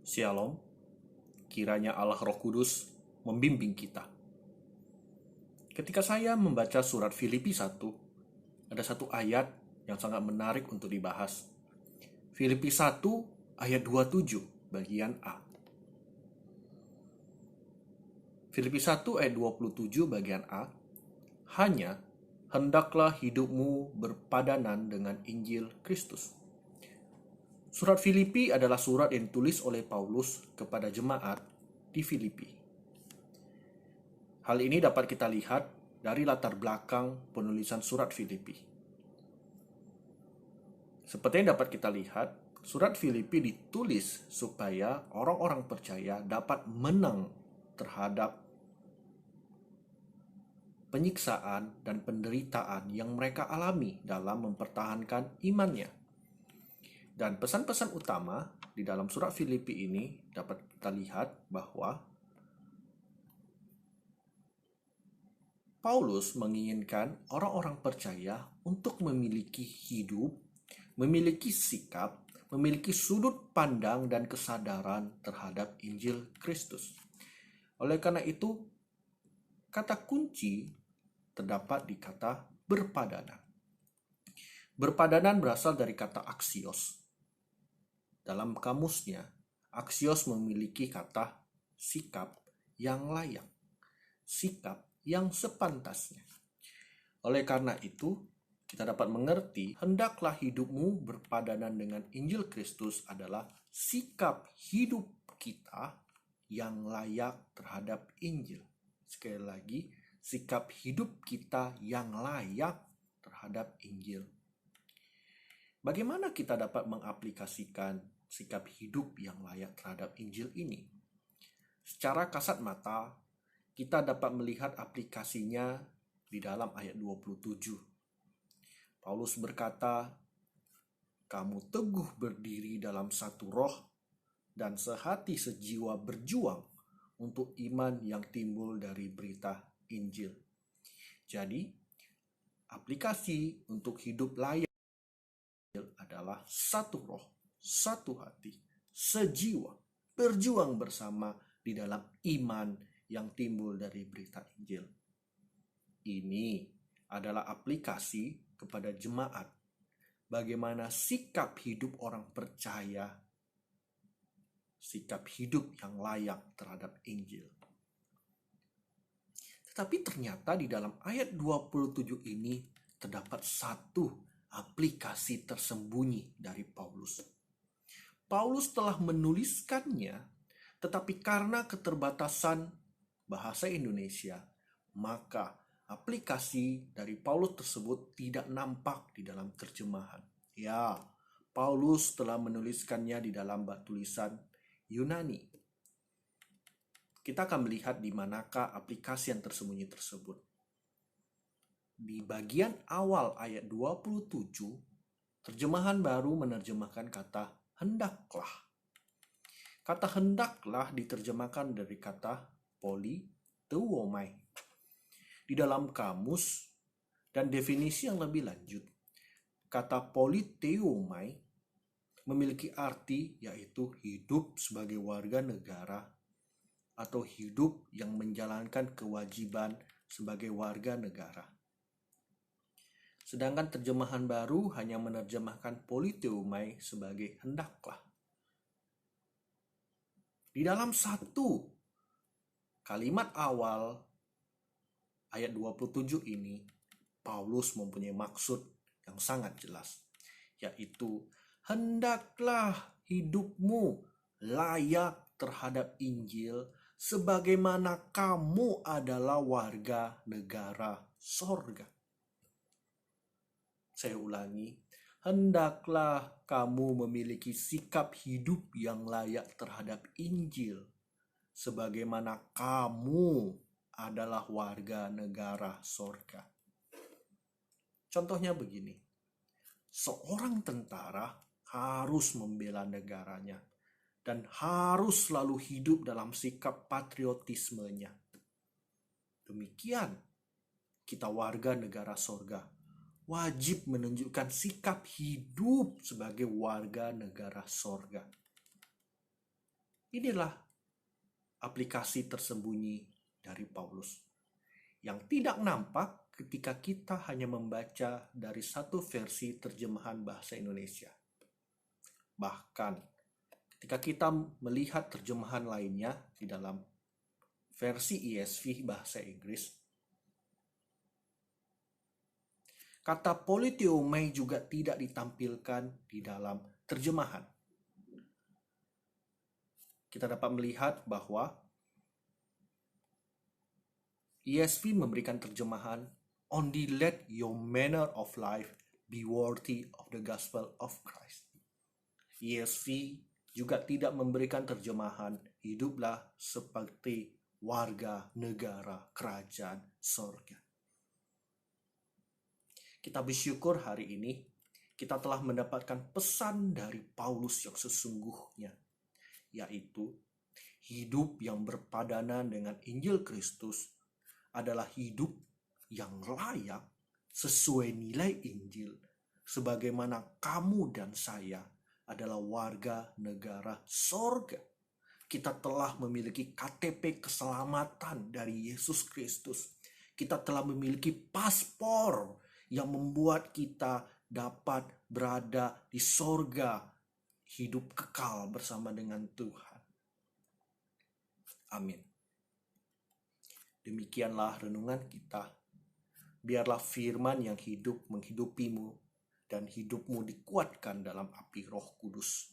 Shalom, kiranya Allah Roh Kudus membimbing kita. Ketika saya membaca surat Filipi 1, ada satu ayat yang sangat menarik untuk dibahas. Filipi 1 ayat 27 bagian A. Filipi 1 ayat 27 bagian A. Hanya hendaklah hidupmu berpadanan dengan Injil Kristus. Surat Filipi adalah surat yang ditulis oleh Paulus kepada jemaat di Filipi. Hal ini dapat kita lihat dari latar belakang penulisan surat Filipi. Seperti yang dapat kita lihat, surat Filipi ditulis supaya orang-orang percaya dapat menang terhadap penyiksaan dan penderitaan yang mereka alami dalam mempertahankan imannya. Dan pesan-pesan utama di dalam surat Filipi ini dapat kita lihat bahwa Paulus menginginkan orang-orang percaya untuk memiliki hidup, memiliki sikap, memiliki sudut pandang dan kesadaran terhadap Injil Kristus. Oleh karena itu, kata kunci terdapat di kata berpadanan. Berpadanan berasal dari kata aksios. Dalam kamusnya, aksios memiliki kata sikap yang layak, sikap yang sepantasnya. Oleh karena itu, kita dapat mengerti, hendaklah hidupmu berpadanan dengan Injil Kristus adalah sikap hidup kita yang layak terhadap Injil. Sekali lagi, sikap hidup kita yang layak terhadap Injil. Bagaimana kita dapat mengaplikasikan sikap hidup yang layak terhadap Injil ini? Secara kasat mata, kita dapat melihat aplikasinya di dalam ayat 27. Paulus berkata, "Kamu teguh berdiri dalam satu roh dan sehati sejiwa berjuang untuk iman yang timbul dari berita Injil." Jadi, aplikasi untuk hidup layak adalah satu roh, satu hati, sejiwa, berjuang bersama di dalam iman yang timbul dari berita Injil. Ini adalah aplikasi kepada jemaat. Bagaimana sikap hidup orang percaya, sikap hidup yang layak terhadap Injil. Tetapi ternyata di dalam ayat 27 ini terdapat satu aplikasi tersembunyi dari Paulus. Paulus telah menuliskannya, tetapi karena keterbatasan bahasa Indonesia, maka aplikasi dari Paulus tersebut tidak nampak di dalam terjemahan. Ya, Paulus telah menuliskannya di dalam bak tulisan Yunani. Kita akan melihat di manakah aplikasi yang tersembunyi tersebut. Di bagian awal ayat 27, terjemahan baru menerjemahkan kata hendaklah. Kata hendaklah diterjemahkan dari kata politeuomai. Di dalam kamus dan definisi yang lebih lanjut, kata politeuomai memiliki arti yaitu hidup sebagai warga negara atau hidup yang menjalankan kewajiban sebagai warga negara. Sedangkan terjemahan baru hanya menerjemahkan politeuomai sebagai hendaklah. Di dalam satu kalimat awal ayat 27 ini, Paulus mempunyai maksud yang sangat jelas, yaitu hendaklah hidupmu layak terhadap Injil sebagaimana kamu adalah warga negara sorga. Saya ulangi, hendaklah kamu memiliki sikap hidup yang layak terhadap Injil sebagaimana kamu adalah warga negara sorga. Contohnya begini, seorang tentara harus membela negaranya dan harus selalu hidup dalam sikap patriotismenya. Demikian kita warga negara sorga wajib menunjukkan sikap hidup sebagai warga negara sorga. Inilah aplikasi tersembunyi dari Paulus yang tidak nampak ketika kita hanya membaca dari satu versi terjemahan bahasa Indonesia. Bahkan ketika kita melihat terjemahan lainnya di dalam versi ESV bahasa Inggris, kata politeomai juga tidak ditampilkan di dalam terjemahan. Kita dapat melihat bahwa ESV memberikan terjemahan, "Only let your manner of life be worthy of the gospel of Christ." ESV juga tidak memberikan terjemahan, "Hiduplah seperti warga negara kerajaan sorga." Kita bersyukur hari ini kita telah mendapatkan pesan dari Paulus yang sesungguhnya, yaitu hidup yang berpadanan dengan Injil Kristus adalah hidup yang layak sesuai nilai Injil, sebagaimana kamu dan saya adalah warga negara sorga. Kita telah memiliki KTP keselamatan dari Yesus Kristus. Kita telah memiliki paspor yang membuat kita dapat berada di sorga, hidup kekal bersama dengan Tuhan. Amin. Demikianlah renungan kita. Biarlah firman yang hidup menghidupimu dan hidupmu dikuatkan dalam api Roh Kudus.